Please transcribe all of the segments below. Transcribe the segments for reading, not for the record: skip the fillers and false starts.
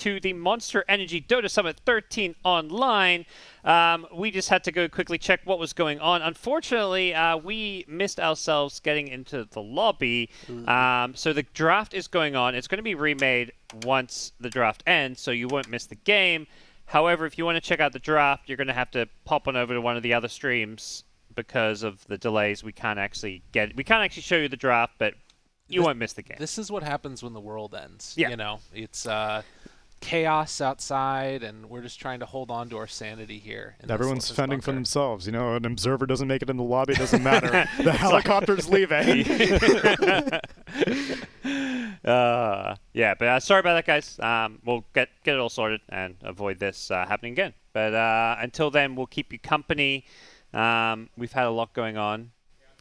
to the Monster Energy Dota Summit 13 online. We just had to go quickly check what was going on. Unfortunately, we missed ourselves getting into the lobby. So the draft is going on. It's going to be remade once the draft ends, so you won't miss the game. However, if you want to check out the draft, you're going to have to pop on over to one of the other streams because of the delays. We can't actually show you the draft, but you won't miss the game. This is what happens when the world ends. Yeah. You know, it's chaos outside, and we're just trying to hold on to our sanity here. Everyone's fending for themselves. You know, an observer doesn't make it in the lobby, it doesn't matter. The helicopter's leaving. Yeah, but sorry about that, guys. We'll get it all sorted and avoid this happening again. But until then, we'll keep you company. We've had a lot going on.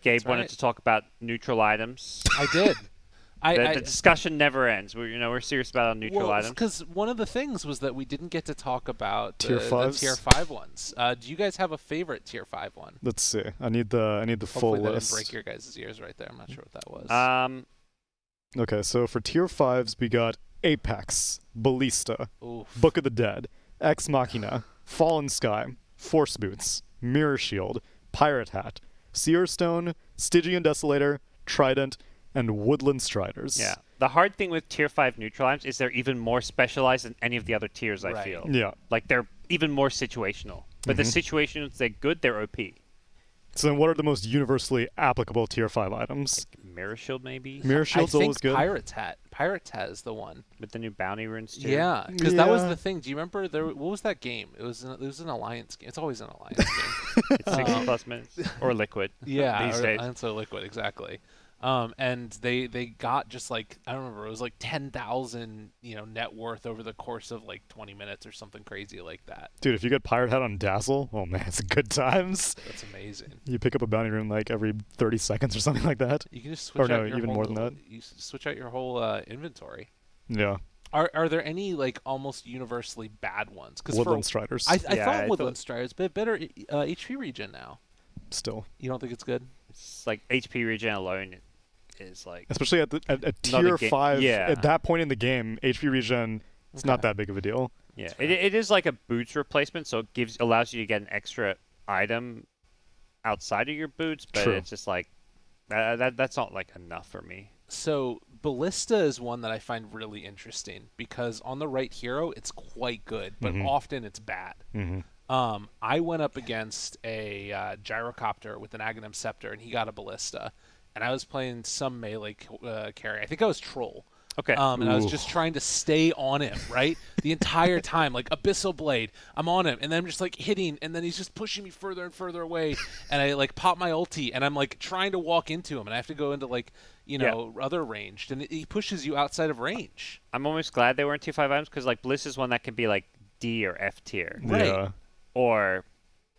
Gabe wanted to talk about neutral items. I did. The discussion never ends. We're serious about our neutral items. Because one of the things was that we didn't get to talk about tier 5s? The tier 5 ones. Do you guys have a favorite tier 5 one? Let's see. I need the full Hopefully list. That didn't break your guys' ears right there. I'm not sure what that was. Okay, so for tier 5s, we got Apex, Ballista, Oof. Book of the Dead, Ex Machina, Fallen Sky, Force Boots, Mirror Shield, Pirate Hat, Seer Stone, Stygian Desolator, Trident, and Woodland Striders. Yeah. The hard thing with tier 5 neutral items is they're even more specialized than any of the other tiers, I feel. Yeah. Like, they're even more situational. But the situations they're good, they're OP. So then what are the most universally applicable tier 5 items? Like Mirror Shield, maybe? Mirror Shield's always good. Pirate's Hat. Pirate's Hat is the one. With the new bounty runes, too. Yeah, because that was the thing. Do you remember, what was that game? It was an Alliance game. It's always an Alliance game. It's 60 plus minutes. Or Liquid. Yeah, these days. Alliance or Liquid, exactly. And they got just like, I don't remember, it was like 10,000 net worth over the course of like 20 minutes or something crazy like that. Dude, if you get Pirate Hat on Dazzle, oh man, it's good times. That's amazing. You pick up a bounty rune like every 30 seconds or something like that. You can just switch out your even whole, more than that. You switch out your whole inventory. Yeah. Are there any like almost universally bad ones? Woodland Striders. I thought Woodland Striders, but better HP regen now. Still. You don't think it's good? It's like HP regen alone is like... Especially at tier 5, at that point in the game, HP regen is not that big of a deal. Yeah, it is like a boots replacement, so it allows you to get an extra item outside of your boots, but it's just like... that's not like enough for me. So Ballista is one that I find really interesting because on the right hero, it's quite good, but often it's bad. I went up against a gyrocopter with an Aghanim Scepter, and he got a Ballista. And I was playing some melee carry. I think I was Troll. Okay. And I was just trying to stay on him, right? The entire time, like Abyssal Blade, I'm on him, and then I'm just like hitting, and then he's just pushing me further and further away, and I like pop my ulti, and I'm like trying to walk into him, and I have to go into like, other ranged, and he pushes you outside of range. I'm almost glad they weren't tier 5 items, because like Bliss is one that can be like D or F tier. Right. Yeah. Or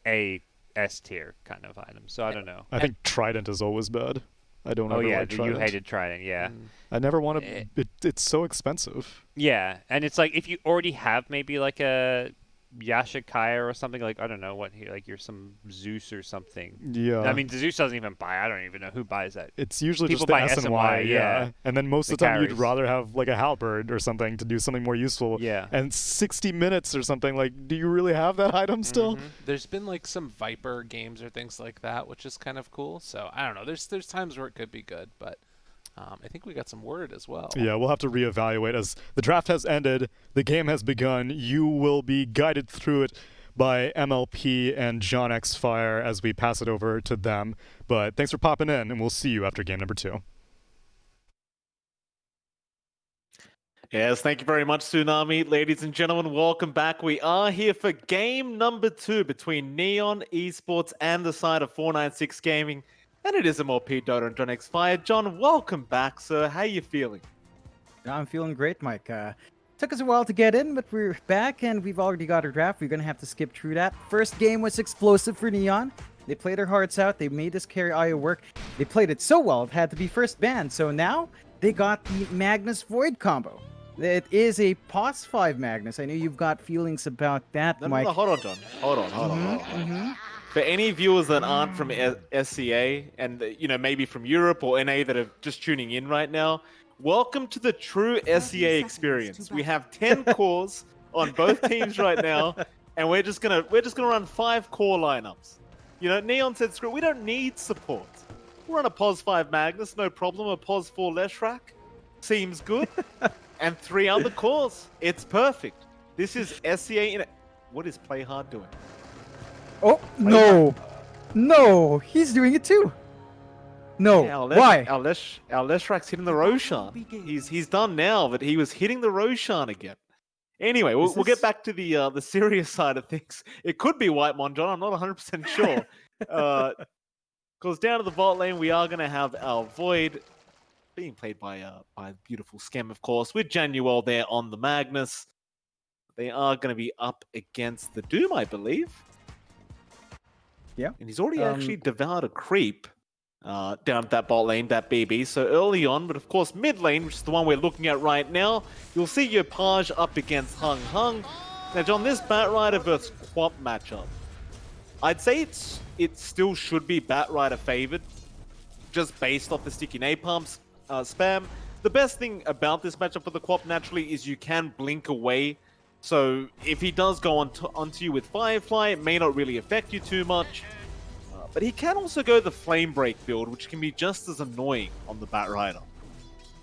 a S tier kind of item, so I don't know. I think Trident is always bad. I don't ever like Trident. You hated Trident, yeah. I never want to... It's so expensive. Yeah, and it's like if you already have maybe like a Yashikaya or something, like, I don't know, like you're some Zeus or something. Yeah. I mean, Zeus doesn't even buy. I don't even know who buys that. It's usually People just the buy S and Y, yeah. And then most of the time you'd rather have like a halberd or something to do something more useful. Yeah. And 60 minutes or something, like, do you really have that item still? There's been like some Viper games or things like that, which is kind of cool. So I don't know. There's times where it could be good, but I think we got some word as well. Yeah, we'll have to reevaluate as the draft has ended, the game has begun. You will be guided through it by MLP and johnxfire as we pass it over to them. But thanks for popping in, and we'll see you after game number 2. Yes, thank you very much, Tsunami. Ladies and gentlemen, welcome back. We are here for game number 2 between Neon Esports and the side of 496 Gaming. And it is MLP Dota and johnxfire. John, welcome back, sir. How are you feeling? I'm feeling great, Mike. Took us a while to get in, but we're back, and we've already got our draft. We're going to have to skip through that. First game was explosive for Neon. They played their hearts out. They made this carry IO work. They played it so well, it had to be first ban. So now they got the Magnus Void combo. It is a POS 5 Magnus. I know you've got feelings about that, Mike. No, hold on, John. Hold on. For any viewers that aren't from SCA and maybe from Europe or NA that are just tuning in right now, Welcome to the true SEA experience. We have 10 cores on both teams right now, and we're just gonna run 5 core lineups. You know, Neon said, "Screw, we don't need support. We'll run a POS 5 Magnus, no problem. A POS 4 Leshrac seems good, and 3 other cores. It's perfect. This is SEA in it. What is Play Hard doing? Oh, no. No, he's doing it too. No, why? Our Leshrac's hitting the Roshan. He's done now, but he was hitting the Roshan again. Anyway, we'll get back to the serious side of things. It could be Whitemon, John. I'm not 100% sure. Because down to the bot lane, we are going to have our Void being played by beautiful Skem, of course, with Januel there on the Magnus. They are going to be up against the Doom, I believe. Yeah. And he's already actually devoured a creep down that bot lane, that BB. So early on, but of course mid lane, which is the one we're looking at right now, you'll see your Page up against Hung. Now, John, this Batrider versus Quap matchup, I'd say it still should be Batrider favored, just based off the sticky napalm spam. The best thing about this matchup for the Quap naturally is you can blink away. So if he does go onto you with Firefly, it may not really affect you too much. But he can also go the Flame Break build, which can be just as annoying on the Batrider.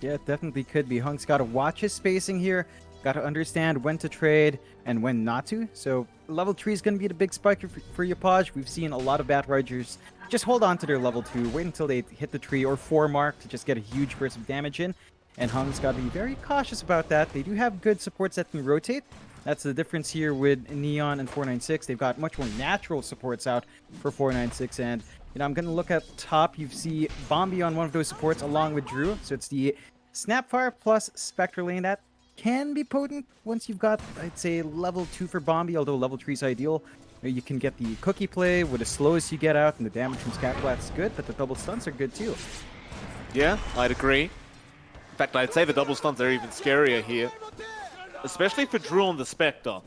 Yeah, it definitely could be. Hunk's got to watch his spacing here, got to understand when to trade and when not to. So level 3 is going to be the big spike for Yapaj. We've seen a lot of Batriders just hold on to their level 2, wait until they hit the 3 or 4 mark to just get a huge burst of damage in. And Hunk's got to be very cautious about that. They do have good supports that can rotate. That's the difference here with Neon and 496. They've got much more natural supports out for 496. And, you know, I'm going to look at top. You see Bombi on one of those supports along with Drew. So it's the Snapfire plus Spectre lane. That can be potent once you've got, I'd say, level 2 for Bombi, although level 3 is ideal. You can get the cookie play with the slowest you get out, and the damage from Scat Blat's good, but the double stuns are good too. Yeah, I'd agree. In fact, I'd say the double stuns are even scarier here. Especially for Drew on the Spectre.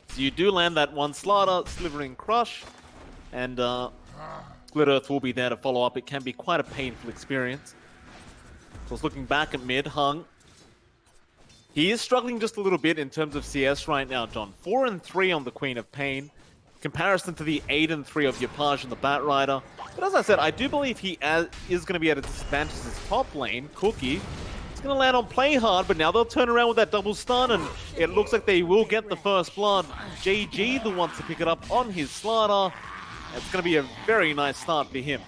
So you do land that one Slaughter, Slivering Crush, and Split Earth will be there to follow up. It can be quite a painful experience. So I was looking back at mid, Hung. He is struggling just a little bit in terms of CS right now, John. 4-3 on the Queen of Pain. Comparison to the 8-3 of Yapaj and the Batrider. But as I said, I do believe he is going to be at a disadvantage as his top lane, Cookie. It's going to land on Play Hard, but now they'll turn around with that double stun, and it looks like they will get the first blood. JG, the one to pick it up on his Slaughter. It's going to be a very nice start for him.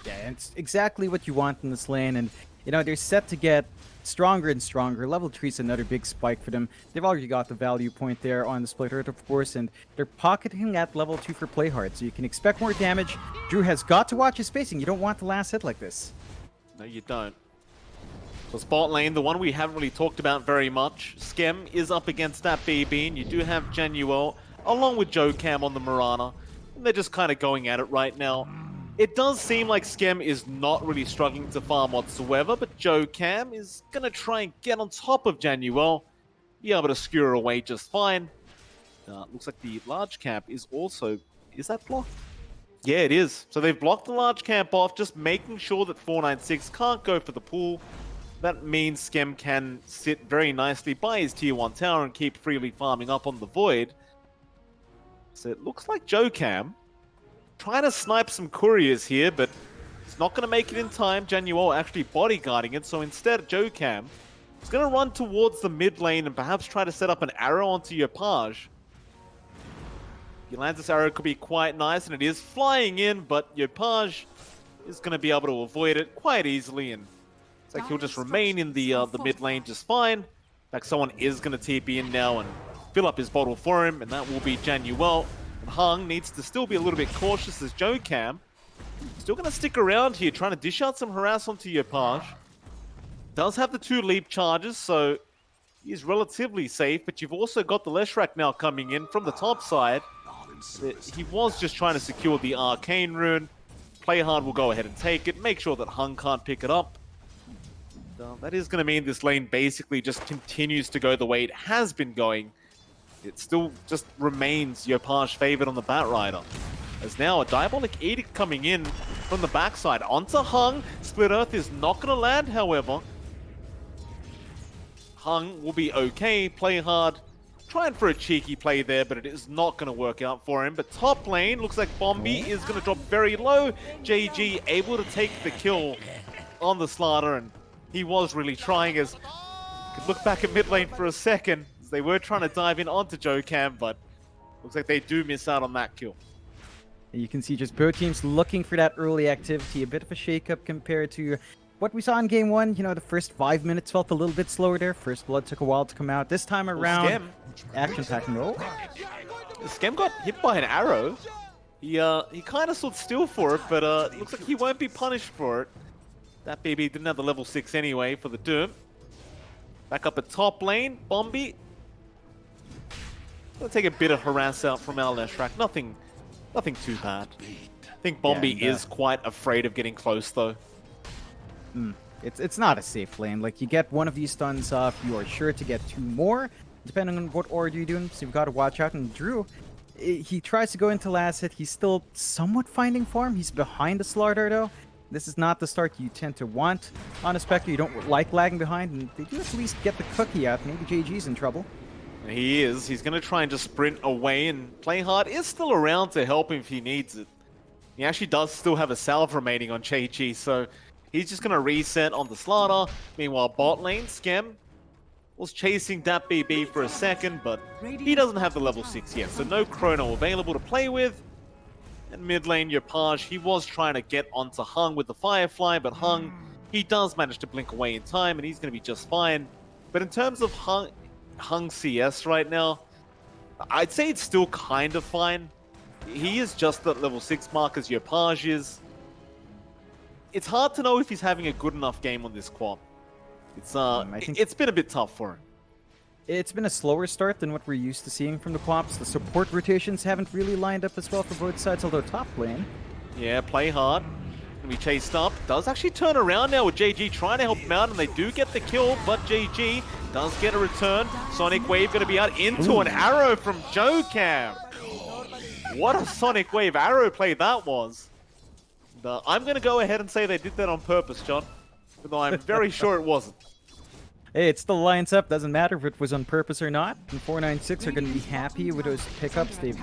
Yeah, it's exactly what you want in this lane, and, you know, they're set to get stronger and stronger. Level 3 is another big spike for them. They've already got the value point there on the Split Earth, of course, and they're pocketing at level 2 for Play Hard, so you can expect more damage. Drew has got to watch his spacing. You don't want the last hit like this. No, you don't. So spot lane, the one we haven't really talked about very much. Skem is up against that BB, and you do have Januel along with Joe Cam on the Mirana. And they're just kind of going at it right now. It does seem like Skem is not really struggling to farm whatsoever, but Joe Cam is going to try and get on top of Januel. Be able to skewer away just fine. Looks like the large camp is also... Is that blocked? Yeah, it is. So they've blocked the large camp off, just making sure that 496 can't go for the pool. That means Skem can sit very nicely by his tier 1 tower and keep freely farming up on the Void. So it looks like Joe Cam trying to snipe some couriers here, but it's not going to make it in time. Januel actually bodyguarding it, so instead Joe Cam is going to run towards the mid lane and perhaps try to set up an arrow onto your Page. If he lands this arrow, it could be quite nice, and it is flying in, but your Page is going to be able to avoid it quite easily, and it's like he'll just remain in the mid lane just fine. In fact, someone is going to TP in now and fill up his bottle for him, and that will be Januel. And Hung needs to still be a little bit cautious as Joe Cam. Still going to stick around here, trying to dish out some harass onto your Page. Does have the 2 leap charges, so he's relatively safe, but you've also got the Leshrac now coming in from the top side. He was just trying to secure the Arcane Rune. Play Hard will go ahead and take it, make sure that Hung can't pick it up. That is going to mean this lane basically just continues to go the way it has been going. It still just remains Yopaj favored on the Batrider. As now a Diabolic Edict coming in from the backside onto Hung. Split Earth is not going to land, however. Hung will be okay, play hard, trying for a cheeky play there, but it is not going to work out for him. But top lane, looks like Bombi is going to drop very low. JG able to take the kill on the Slaughter, and he was really trying. As could look back at mid lane for a second, as they were trying to dive in onto Jokam, but looks like they do miss out on that kill. You can see just both teams looking for that early activity, a bit of a shake-up compared to what we saw in Game 1. You know, the first 5 minutes felt a little bit slower there. First Blood took a while to come out. This time around, action-packed. No. Skem got hit by an arrow. He kind of stood still for it, but it looks like he won't be punished for it. That BB didn't have the level 6 anyway for the Doom. Back up at top lane, Bombi. Gonna take a bit of harass out from our Leshrac. Nothing too bad. I think Bombi is quite afraid of getting close though. It's not a safe lane. Like, you get one of these stuns off, you are sure to get 2 more, depending on what order you're doing. So you've got to watch out. And Drew, he tries to go into last hit. He's still somewhat finding form. He's behind the Slaughter though. This is not the start you tend to want on a Spectre. You don't like lagging behind, and they do at least get the cookie out. Maybe JG's in trouble. He is. He's going to try and just sprint away, and Play Hard is still around to help him if he needs it. He actually does still have a salve remaining on JG, so he's just going to reset on the Slaughter. Meanwhile, bot lane, Skem was chasing that BB for a second, but he doesn't have the level 6 yet, so no Chrono available to play with. And mid lane, your Page, he was trying to get onto Hung with the Firefly, but Hung, he does manage to blink away in time, and he's going to be just fine. But in terms of Hung CS right now, I'd say it's still kind of fine. He is just at level 6 mark as your Page is. It's hard to know if he's having a good enough game on this quad. It's been a bit tough for him. It's been a slower start than what we're used to seeing from the Quaps. The support rotations haven't really lined up as well for both sides, although top lane. Yeah, Play Hard. Gonna be chased up. Does actually turn around now with JG trying to help him out, and they do get the kill, but JG does get a return. Sonic Wave gonna be out into an arrow from Jokam. What a Sonic Wave arrow play that was. I'm gonna go ahead and say they did that on purpose, John. Even though I'm very sure it wasn't. Hey, it still lines up. Doesn't matter if it was on purpose or not. And 496 are going to be happy with those pickups they've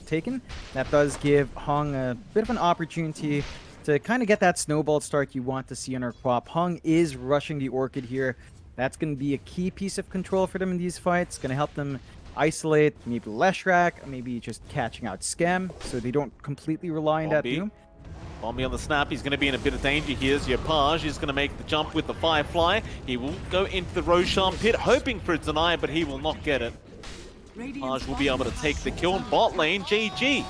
taken. That does give Hung a bit of an opportunity to kind of get that snowball start you want to see on our Quap. Hung is rushing the Orchid here. That's going to be a key piece of control for them in these fights. Going to help them isolate maybe Leshrac, maybe just catching out Skem, so they don't completely rely on that Doom. Bombi on the snap, he's going to be in a bit of danger here. Page is going to make the jump with the Firefly. He will go into the Roshan pit, hoping for a deny, but he will not get it. Page will be able to take the kill. In bot lane, JG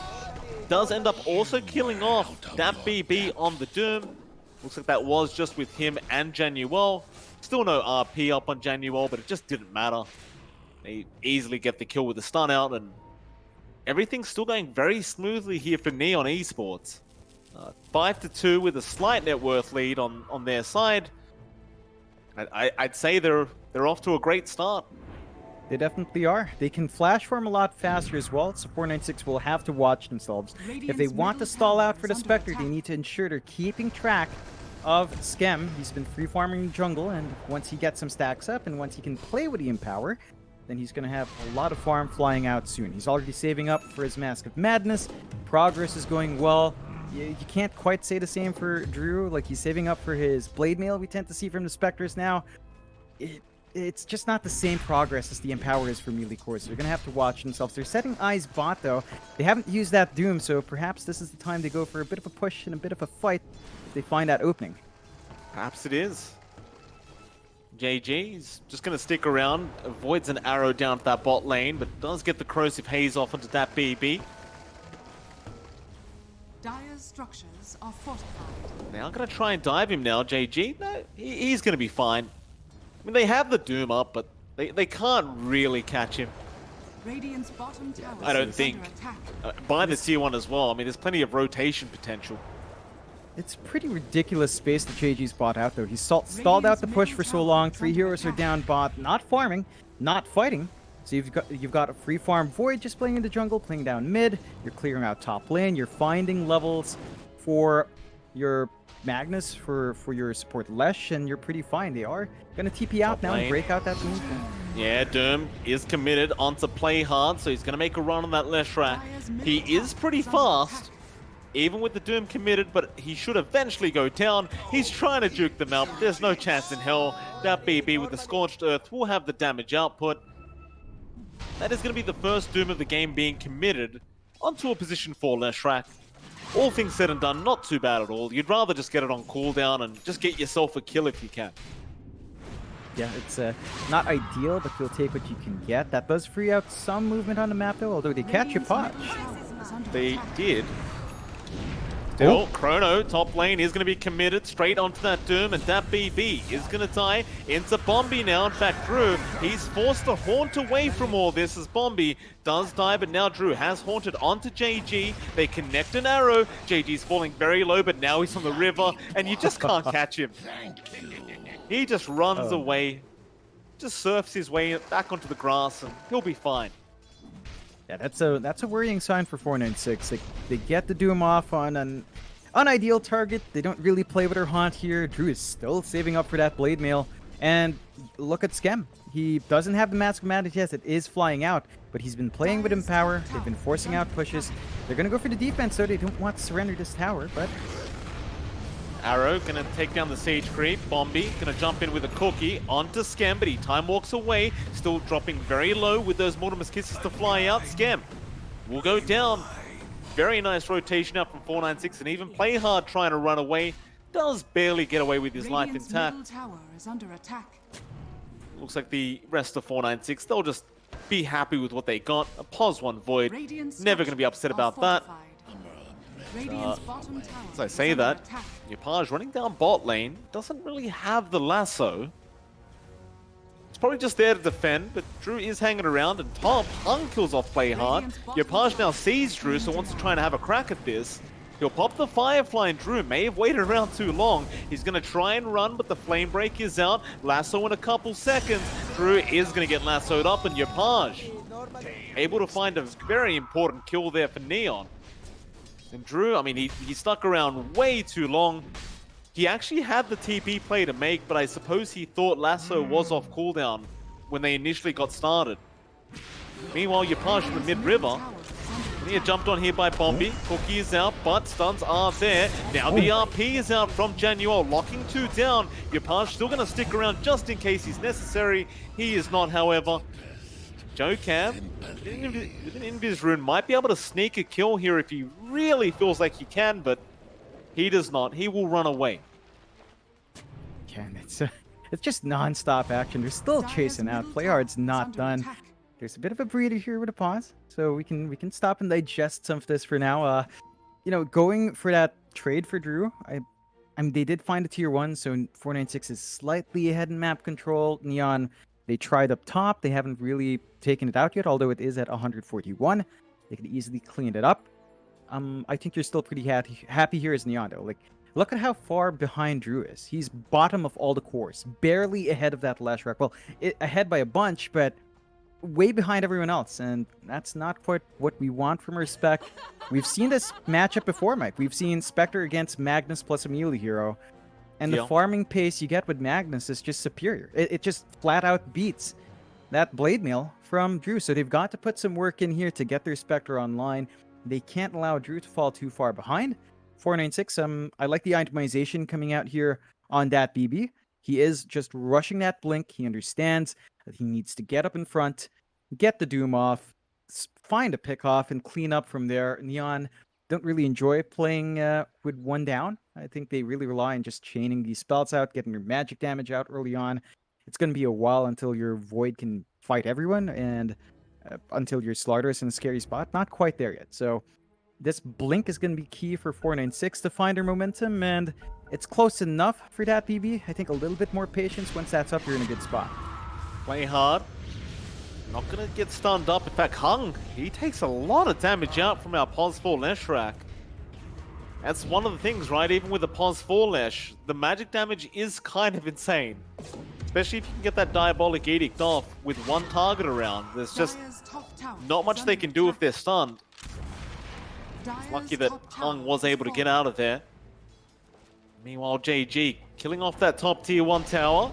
does end up also killing off that BB on the Doom. Looks like that was just with him and Januel. Still no RP up on Januel, but it just didn't matter. They easily get the kill with the stun out, and everything's still going very smoothly here for Neon Esports. 5-2 with a slight net worth lead on their side. I'd say they're off to a great start. They definitely are. They can flash farm a lot faster as well, so 496 will have to watch themselves. If they want to stall out for the Spectre, they need to ensure they're keeping track of Skem. He's been free farming the jungle, and once he gets some stacks up and once he can play with the Empower, then he's going to have a lot of farm flying out soon. He's already saving up for his Mask of Madness. Progress is going well. You can't quite say the same for Drew. Like, he's saving up for his Blade Mail we tend to see from the Spectres now. It's just not the same progress as the Empower is for melee cores. They're going to have to watch themselves. They're setting eyes bot, though. They haven't used that Doom, so perhaps this is the time they go for a bit of a push and a bit of a fight if they find that opening. Perhaps it is. JG is just going to stick around, avoids an arrow down that bot lane, but does get the Corrosive Haze off onto that BB. Dire's structures are fortified. Now I'm going to try and dive him now, JG. No, he's going to be fine. I mean, they have the Doom up, but they can't really catch him. Radiant's bottom tower I don't is think. under attack. By the tier 1 as well. I mean, there's plenty of rotation potential. It's pretty ridiculous space that JG's bought out, though. He's stalled out the push for so long. 3 heroes are down bot, not farming, not fighting. So you've got a free farm Void just playing in the jungle, playing down mid. You're clearing out top lane. You're finding levels for your Magnus for your support Lesh, and you're pretty fine. They are gonna TP out now and lane. break out that move. Yeah, Doom is committed onto play hard, so he's going to make a run on that Leshrac. He is pretty fast, even with the Doom committed, but he should eventually go down. He's trying to juke them out, but there's no chance in hell. That BB with the Scorched Earth will have the damage output. That is going to be the first Doom of the game being committed onto a position for Leshrac. All things said and done, not too bad at all. You'd rather just get it on cooldown and just get yourself a kill if you can. Yeah, it's not ideal, but you'll take what you can get. That does free out some movement on the map, though, although they catch your pot. They did. Still, Chrono, top lane, is going to be committed straight onto that Doom, and that BB is going to die into Bombi now. In fact, Drew, he's forced to haunt away from all this as Bombi does die, but now Drew has haunted onto JG. They connect an arrow. JG's falling very low, but now he's on the river, and you just can't catch him. He just runs away, just surfs his way back onto the grass, and he'll be fine. Yeah, that's a worrying sign for 496. They get the Doom off on an unideal target. They don't really play with her haunt here. Drew is still saving up for that blade mail. And look at Skem. He doesn't have the Mask of Madness yet. It is flying out, but he's been playing with Empower. They've been forcing out pushes. They're going to go for the defense, so they don't want to surrender this tower, but... Arrow gonna take down the Siege Creep. Bombi gonna jump in with a cookie onto Skem, but he time walks away, still dropping very low with those Mortimer's Kisses to fly out. Skem will go down. Very nice rotation out from 496, and even play hard trying to run away. Does barely get away with his life intact. Middle tower is under attack. Looks like the rest of 496, they'll just be happy with what they got. A pos 1 Void. Radiant's Never gonna be upset structures about are that. fortified. Radiant's bottom tower As I is say under that, attack. Yopaj running down bot lane doesn't really have the lasso. It's probably just there to defend, but Drew is hanging around, and top Hung kills off play hard. Yopaj now sees Drew, so wants to try and have a crack at this. He'll pop the Firefly, and Drew may have waited around too long. He's going to try and run, but the Flame Break is out. Lasso in a couple seconds. Drew is going to get lassoed up, and Yopaj able to find a very important kill there for Neon. And Drew, I mean, he stuck around way too long. He actually had the TP play to make, but I suppose he thought Lasso was off cooldown when they initially got started. Meanwhile, Yopaj in the mid-river. He jumped on here by Bombi. Cookie is out, but stuns are there. Now the RP is out from Januel, locking 2 down. Yopaj still going to stick around just in case he's necessary. He is not, however. Jocam, with an Invis rune, might be able to sneak a kill here if he really feels like he can, but he does not. He will run away. Can it's just non-stop action. They're still chasing out. Playhard's not done. There's a bit of a breather here with a pause, so we can stop and digest some of this for now. You know, going for that trade for Drew, I mean, they did find a tier 1, so 496 is slightly ahead in map control. Neon, they tried up top. They haven't really taken it out yet, although it is at 141. They could easily clean it up. I think you're still pretty happy here as Neon, though. Like, look at how far behind Drew is. He's bottom of all the cores, barely ahead of that Leshrac. Well, ahead by a bunch, but way behind everyone else, and that's not quite what we want from our Spec. We've seen this matchup before, Mike. We've seen Spectre against Magnus plus a melee hero, and the farming pace you get with Magnus is just superior. It just flat out beats that blade mail from Drew, so they've got to put some work in here to get their Spectre online. They can't allow Drew to fall too far behind. 496, I like the itemization coming out here on that BB. He is just rushing that blink. He understands that he needs to get up in front, get the Doom off, find a pick off, and clean up from there. Neon don't really enjoy playing with 1 down. I think they really rely on just chaining these spells out, getting your magic damage out early on. It's going to be a while until your Void can fight everyone, and until your Slardar is in a scary spot. Not quite there yet. So this blink is going to be key for 496 to find their momentum, and it's close enough for that BB. I think a little bit more patience. Once that's up, you're in a good spot. Play hard. Not going to get stunned up. In fact, Hung, he takes a lot of damage out from our Pos 4 Leshrac. That's one of the things, right? Even with the Pos 4 Lesh, the magic damage is kind of insane. Especially if you can get that Diabolic Edict off with 1 target around. There's just not much they can do if they're stunned. It's lucky that Hung was able to get out of there. Meanwhile, JG killing off that top tier 1 tower.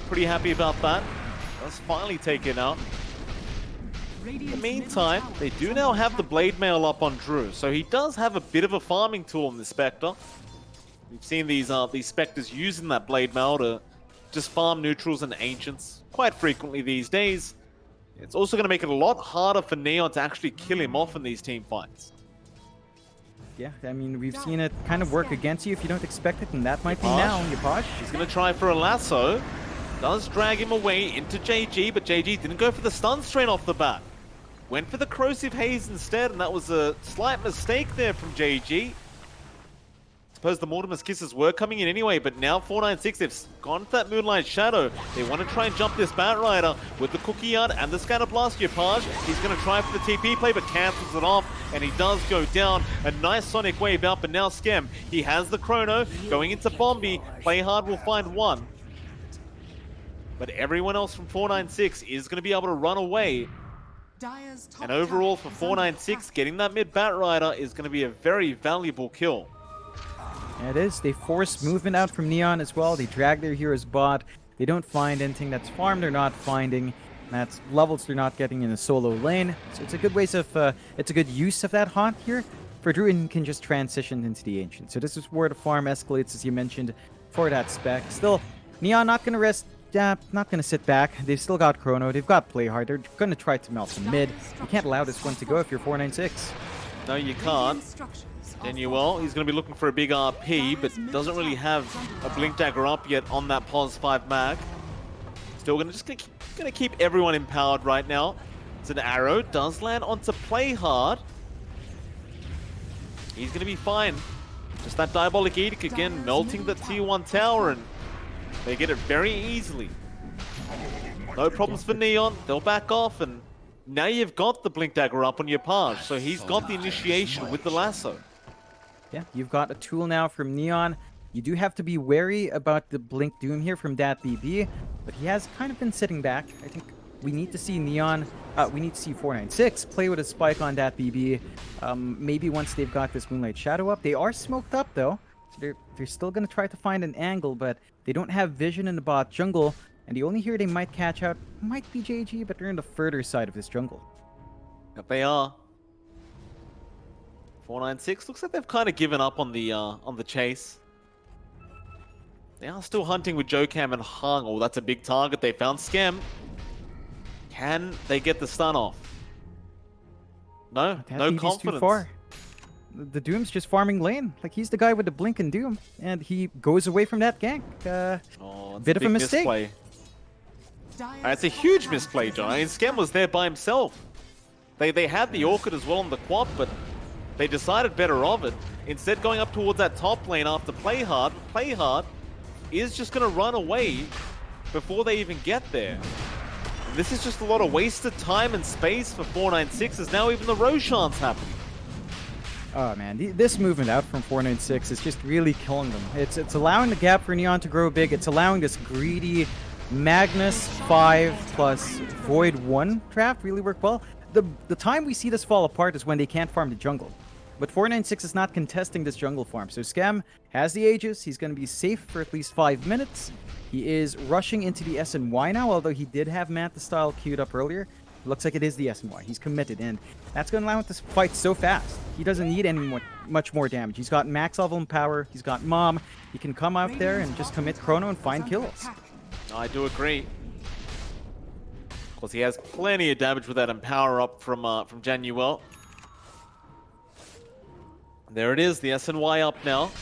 Pretty happy about that. Does finally take it out. In the meantime, they do now have the Blade Mail up on Drew, so he does have a bit of a farming tool in the Spectre. We've seen these Spectres using that Blade Mail to just farm neutrals and ancients quite frequently these days. It's also going to make it a lot harder for Neon to actually kill him off in these team fights. Yeah, I mean, we've seen it kind of work against you if you don't expect it, and that might be now, Yapaj. He's going to try for a lasso. Does drag him away into JG, but JG didn't go for the stun strain off the bat. Went for the corrosive haze instead, and that was a slight mistake there from JG. Suppose the Mortimer's Kisses were coming in anyway, but now 496, they've gone to that Moonlight Shadow. They want to try and jump this Bat Rider with the Cookie Yard and the Scatter Blast. Yapaj, he's going to try for the TP play, but cancels it off, and he does go down. A nice Sonic Wave out, but now Skem, he has the Chrono going into Bombi. Play Hard will find one. But everyone else from 496 is going to be able to run away. And overall for 496, getting that mid Bat Rider is going to be a very valuable kill. Yeah, it is. They force movement out from Neon as well. They drag their heroes bot. They don't find anything that's farmed they're not finding. That's levels they're not getting in a solo lane. So it's a good ways of it's a good use of that haunt here. For Drew, and can just transition into the Ancient. So this is where the farm escalates, as you mentioned, for that spec. Still, Neon not gonna rest. Yeah, not gonna sit back. They've still got Chrono. They've got Play Hard. They're gonna try to melt the mid. You can't allow this one to go if you're 496. No, you can't. Denuel, he's going to be looking for a big RP, but doesn't really have a Blink Dagger up yet on that pos 5 mag. Still going to keep everyone empowered right now. It's an arrow, does land onto Play Hard. He's going to be fine. Just that Diabolic Edict again, melting the tier 1 tower, and they get it very easily. No problems for Neon, they'll back off, and now you've got the Blink Dagger up on your Page, so he's got the initiation with the lasso. Yeah, you've got a tool now from Neon. You do have to be wary about the Blink Doom here from that BB, but he has kind of been sitting back. I think we need to see Neon, we need to see 496 play with a spike on that BB. Maybe once they've got this Moonlight Shadow up. They are smoked up though, so they're still going to try to find an angle, but they don't have vision in the bot jungle, and the only hero they might catch out might be JG, but they're on the further side of this jungle. Yep, they are. 496 looks like they've kind of given up on the chase. They are still hunting with Jokam and Hung. Oh, that's a big target. They found Skem. Can they get the stun off? No, no confidence. Too far. The Doom's just farming lane. Like, he's the guy with the Blink and Doom, and he goes away from that gank. Bit of a mistake. Misplay. It's a huge misplay, John. I mean, Skem was there by himself. They had the Orchid as well on the quad, but they decided better of it. Instead, going up towards that top lane after Play Hard. Play Hard is just going to run away before they even get there. And this is just a lot of wasted time and space for 496, as now even the Roshan's happening. Oh man, this movement out from 496 is just really killing them. It's allowing the gap for Neon to grow big. It's allowing this greedy Magnus 5 plus Void 1 draft really work well. The time we see this fall apart is when they can't farm the jungle. But 496 is not contesting this jungle farm. So Scam has the Aegis. He's going to be safe for at least 5 minutes. He is rushing into the SNY now, although he did have Manta Style queued up earlier. It looks like it is the SNY. He's committed, and that's going to allow him to fight so fast. He doesn't need much more damage. He's got max level and power. He's got Mom. He can come out there and just commit Chrono and find kills. I do agree. Of course, he has plenty of damage with that Empower up from Januel. There it is, the SNY up now.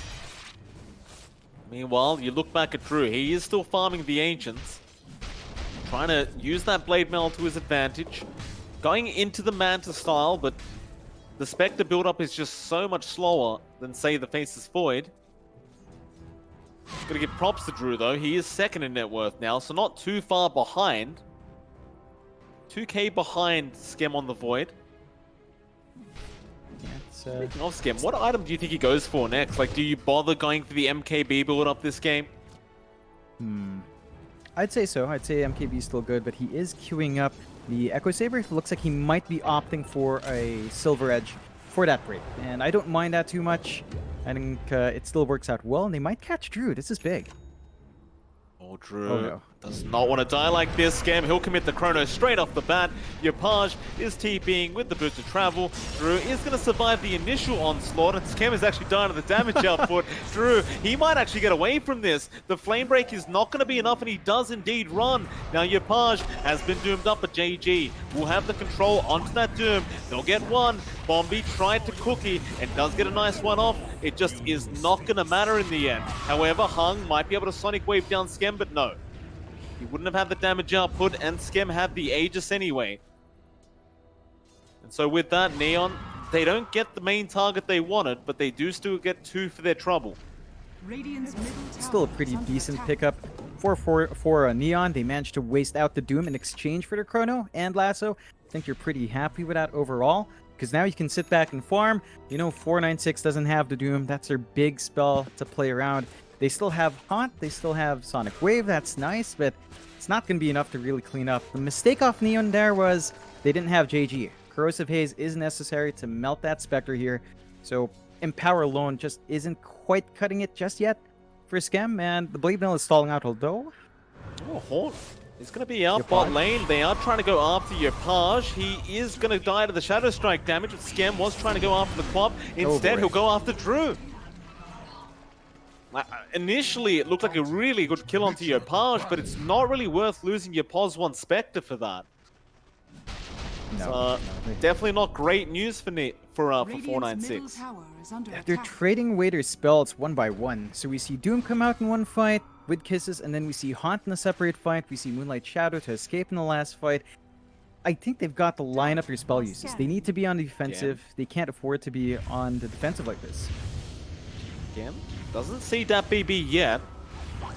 Meanwhile, you look back at Drew. He is still farming the Ancients. Trying to use that Blade Mail to his advantage. Going into the Manta Style, but the Spectre build-up is just so much slower than, say, the Faceless Void. Gotta give props to Drew, though. He is second in net worth now, so not too far behind. 2k behind Skem on the Void. Speaking of Skem, what item do you think he goes for next? Like, do you bother going for the MKB build-up this game? I'd say so. I'd say MKB is still good, but he is queuing up the Echo Saber. It looks like he might be opting for a Silver Edge for that break. And I don't mind that too much. I think it still works out well, and they might catch Drew. This is big. Oh, Drew no. does not want to die like this. Scam, he'll commit the chrono straight off the bat. Yopaj is TPing with the boost of travel. Drew is going to survive the initial onslaught, and Scam is actually dying to the damage output. Drew, he might actually get away from this. The flame break is not going to be enough, and he does indeed run. Now Yopaj has been doomed up, but JG will have the control onto that doom. They'll get one. Bombi tried to cookie and does get a nice one off. It just is not going to matter in the end. However, Hung might be able to Sonic Wave down Scam, but no. He wouldn't have had the damage output, and Scam had the Aegis anyway. And so with that, Neon, they don't get the main target they wanted, but they do still get 2 for their trouble. Radiant's middle tower Still a pretty is under decent attack. pickup for Neon. They managed to waste out the Doom in exchange for the Chrono and Lasso. I think you're pretty happy with that overall, because now you can sit back and farm. You know, 496 doesn't have the Doom. That's their big spell to play around. They still have Haunt, they still have Sonic Wave, that's nice, but it's not going to be enough to really clean up. The mistake off Neon there was they didn't have JG. Corrosive Haze is necessary to melt that Spectre here, so Empower alone just isn't quite cutting it just yet for Scam, and the Blade Mill is stalling out, although... Oh, Haunt is going to be out bot lane. They are trying to go after Yopaj. He is going to die to the Shadow Strike damage, but Scam was trying to go after the Quap. Instead, he'll go after Drew. Initially, it looked like a really good kill onto Yopaj, but it's not really worth losing your Pos 1 Spectre for that. No, Definitely not great news for Radiant's 496. middle tower is under they're attack. trading away their spells one by one. So we see Doom come out in one fight with Kisses, and then we see Haunt in a separate fight. We see Moonlight Shadow to escape in the last fight. I think they've got to line up their spell uses. They need to be on the defensive. They can't afford to be on the defensive like this. Again, doesn't see that BB yet.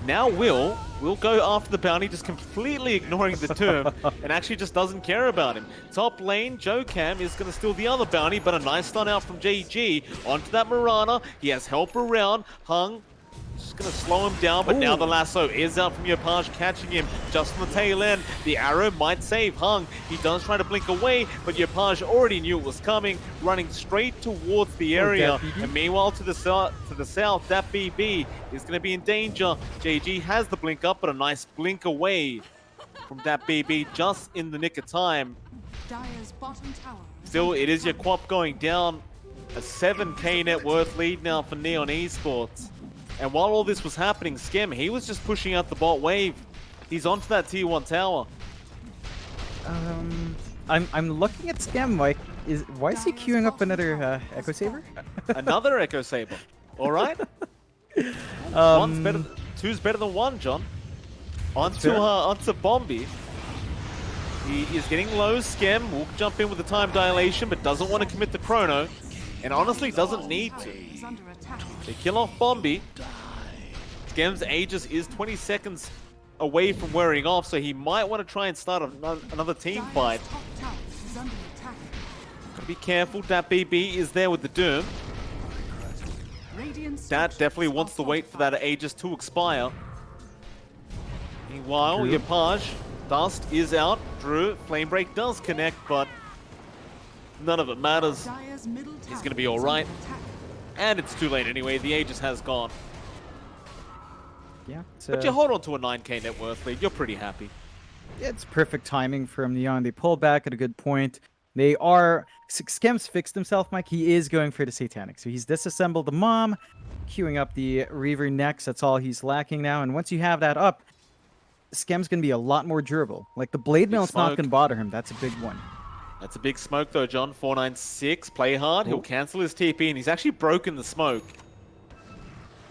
Now will go after the bounty, just completely ignoring the tomb, and actually just doesn't care about him. Top lane, Joe Cam is going to steal the other bounty, but a nice stun out from JG onto that Mirana. He has help around. Hung just going to slow him down, but now the lasso is out from Yopaj, catching him just on the tail end. The arrow might save Hung. He does try to blink away, but Yopaj already knew it was coming, running straight towards the area. And meanwhile, to the south, that BB is going to be in danger. JG has the blink up, but a nice blink away from that BB just in the nick of time. Dire's bottom tower is Still, under it is your attack. Quap going down. A 7k net worth lead now for Neon Esports. And while all this was happening, Skem, he was just pushing out the bot wave. He's onto that tier 1 tower. I'm looking at Scam, Mike. Why is he queuing up another Echo Saber? Another Echo Saber. All right. Two's better than one, John. Onto Bombi. He is getting low. Skem will jump in with the time dilation, but doesn't want to commit the chrono. And honestly, doesn't need to. Is under attack. They kill off Bombi. Skem's Aegis is 20 seconds away from wearing off, so he might want to try and start another team fight. Dire's top tower is under attack. Be careful, that BB is there with the Doom. Radiant's Dat definitely structures wants to are wait for that fortified. Aegis to expire. Meanwhile, Drew. Yopaj, Dust is out. Drew, Flame Break does connect, but none of it matters. Dire's middle tower gonna be is all under right. attack. And it's too late anyway, the Aegis has gone. Yeah, But you hold on to a 9k net worth lead, you're pretty happy. it's perfect timing from Neon. They pull back at a good point. They are... Skem's fixed himself, Mike. He is going for the Satanic. So he's disassembled the Mom, queuing up the Reaver next. That's all he's lacking now. And once you have that up, Skem's going to be a lot more durable. Like, the Blade Mill's not smoke. going to bother him. That's a big one. That's a big smoke though, John. 496, play hard. He'll cancel his TP, and he's actually broken the smoke.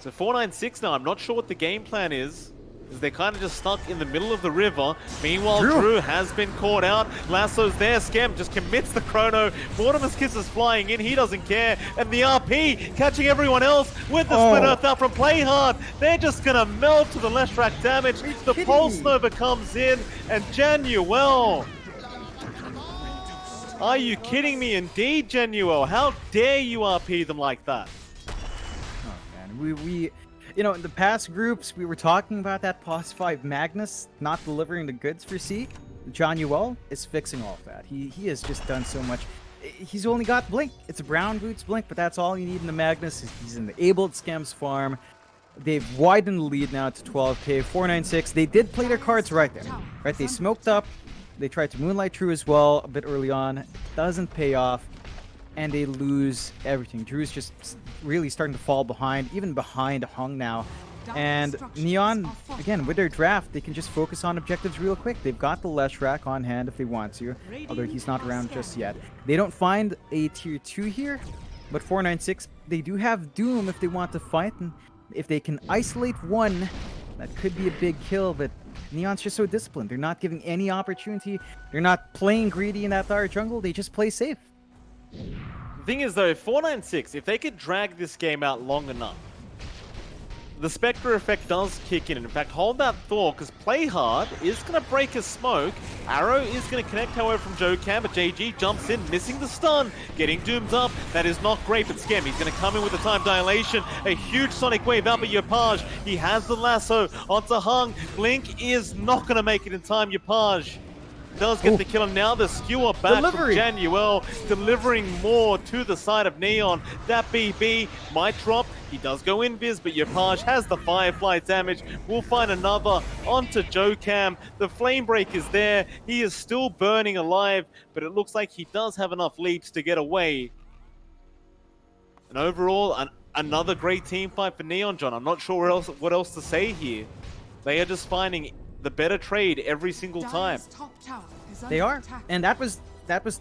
So 496 now, I'm not sure what the game plan is, as they're kind of just stuck in the middle of the river. Meanwhile, Drew has been caught out. Lasso's there. Skem just commits the chrono. Mortimer's Kiss is flying in. He doesn't care. And the RP catching everyone else with the split earth out from Play Hard. They're just going to melt to the left track damage. The Pulse Nova comes in, and Januel. Are you kidding me? Indeed, Januel. How dare you RP them like that? Oh, man. We you know, in the past groups, we were talking about that POS 5 Magnus not delivering the goods for C. John Uel is fixing all of that. He has just done so much. he's only got Blink. It's a Brown Boots Blink, but that's all you need in the Magnus. He's enabled Skem's farm. They've widened the lead now to 12k, 496. They did play their cards right there. Right, they smoked up. They tried to Moonlight True as well a bit early on. It doesn't pay off. And they lose everything. Drew's just really starting to fall behind, even behind Hung now. And Neon, again, with their draft, they can just focus on objectives real quick. They've got the Leshrac on hand if they want to, although he's not around just yet. They don't find a tier 2 here, but 496, they do have Doom if they want to fight. And if they can isolate one, that could be a big kill, but Neon's just so disciplined. They're not giving any opportunity. They're not playing greedy in that Thar jungle. They just play safe. The thing is, though, 496, if they could drag this game out long enough, the Spectre effect does kick in. In fact, hold that thought, because Play Hard is going to break a smoke. Arrow is going to connect, however, from Jokam, but JG jumps in, missing the stun, getting doomed up. That is not great, but Skem, he's going to come in with the time dilation. A huge Sonic Wave out by Yopaj. He has the lasso onto Hung. Blink is not going to make it in time. Yopaj does get the kill, and now the skewer back from Januel, delivering more to the side of Neon. That BB might drop. He does go invis, but Yopaj has the Firefly damage. We'll find another onto Jokam. The Flame Break is there. He is still burning alive, but it looks like he does have enough leaps to get away. And overall, another great team fight for Neon, John. I'm not sure what else to say here. They are just finding the better trade every single time. They are, and that was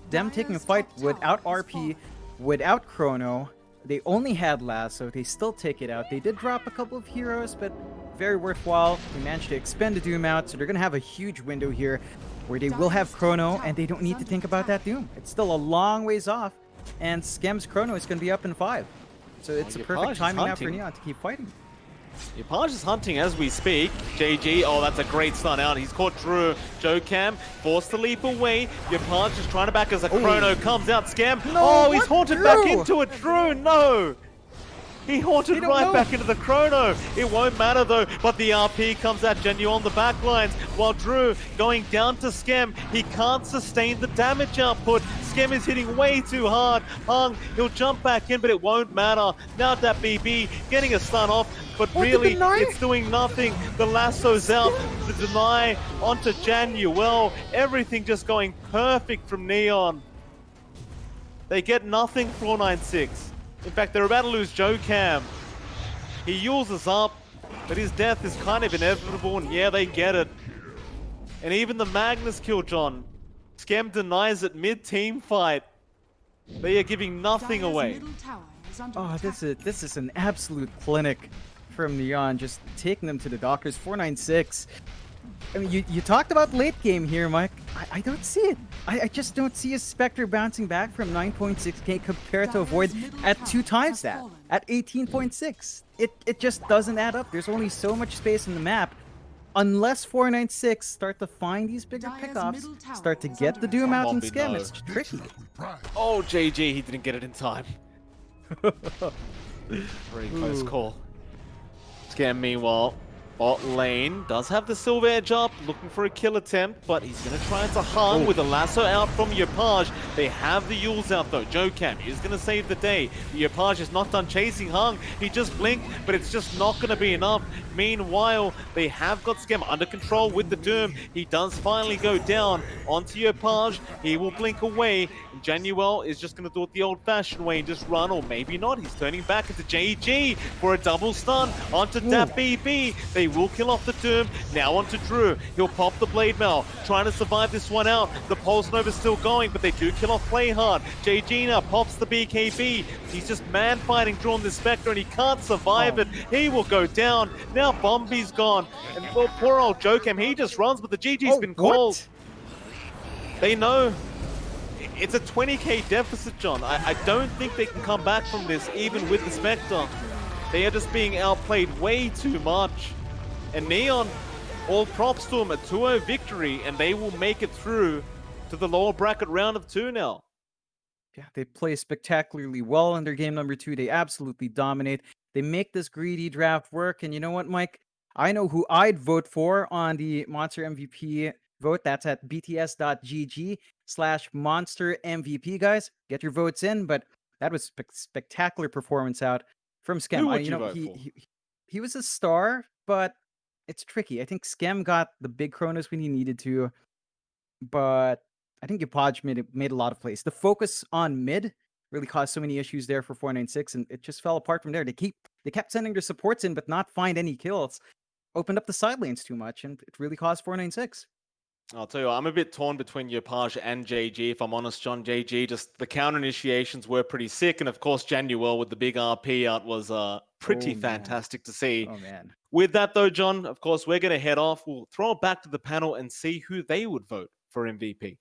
them taking a fight without RP, without Chrono. They only had Lasso. They still take it out. They did drop a couple of heroes, but very worthwhile. They managed to expend the Doom out, so they're gonna have a huge window here where they will have Chrono, and they don't need to think about that Doom. It's still a long ways off, and Skem's Chrono is gonna be up in 5. So it's a perfect timing now for Neon to keep fighting. Yopaj is hunting as we speak. JG, oh, that's a great stun out. He's caught Drew. Jokam forced to leap away. Yopaj is trying to back as a Chrono comes out. Scam. No, oh, he's haunted Drew? back into it. Drew, no. He haunted right back into the Chrono. It won't matter though, but the RP comes out Genuine on the back lines, while Drew going down to Skem. He can't sustain the damage output. Skem is hitting way too hard. Hung, he'll jump back in, but it won't matter. Now that BB getting a stun off, but really it's doing nothing. The lasso's out, the deny onto Januel. Everything just going perfect from Neon. They get nothing, 496. In fact, they're about to lose Jokam. He uses up, but his death is kind of inevitable, and yeah, they get it. And even the Magnus kill, John. Skem denies it mid-team fight. They are giving nothing away. Oh, this is an absolute clinic from Neon, just taking them to the Dockers. 496. I mean, you talked about late game here, Mike. I don't see it. I just don't see a Spectre bouncing back from 9.6k compared to a Void at 2 times that, at 18.6. It just doesn't add up. There's only so much space in the map. Unless 496 start to find these bigger pickoffs, start to get the Doom out and Skem, it's tricky. Oh, JG, he didn't get it in time. Very close call. Skem, meanwhile, bot lane does have the silver edge up, looking for a kill attempt, but he's going to try to Hung with a lasso out from Yopaj. They have the Yules out though. Jokam is going to save the day. Yopaj is not done chasing Hung. He just blinked, but it's just not going to be enough. Meanwhile, they have got Skem under control with the Doom. He does finally go down onto Yopaj. He will blink away. Januel is just going to do it the old-fashioned way and just run, or maybe not. He's turning back into JG for a double stun onto that BB. They will kill off the Doom. Now onto Drew. He'll pop the Blade Mail, trying to survive this one out. The Pulse Nova's still going, but they do kill off Play Hard. JG now pops the BKB. He's just man-fighting Drew on this Spectre, and he can't survive it. He will go down. Now Bombi's gone. And well, poor old Jokam, he just runs, but the GG's been called. They know. It's a 20k deficit, John. I don't think they can come back from this, even with the Spectre. They are just being outplayed way too much. And Neon, all props to them, a 2-0 victory, and they will make it through to the lower bracket round of 2 now. Yeah, they play spectacularly well in their game number 2. They absolutely dominate. They make this greedy draft work. And you know what, Mike? I know who I'd vote for on the Monster MVP vote. That's at bts.gg/monster MVP, guys. Get your votes in, but that was spectacular performance out from Skem. Who would You you know, vote for? he was a star, but it's tricky. I think Skem got the big Chronos when he needed to, but I think Yapaj made a lot of plays. The focus on mid really caused so many issues there for 496, and it just fell apart from there. They kept sending their supports in, but not find any kills. Opened up the side lanes too much, and it really caused 496. I'll tell you, I'm a bit torn between Yopaj and JG, if I'm honest, John. JG, just the counter initiations were pretty sick. And of course, Januel with the big RP out was pretty Oh, man. fantastic to see. Oh man. With that, though, John, of course, we're going to head off. We'll throw it back to the panel and see who they would vote for MVP.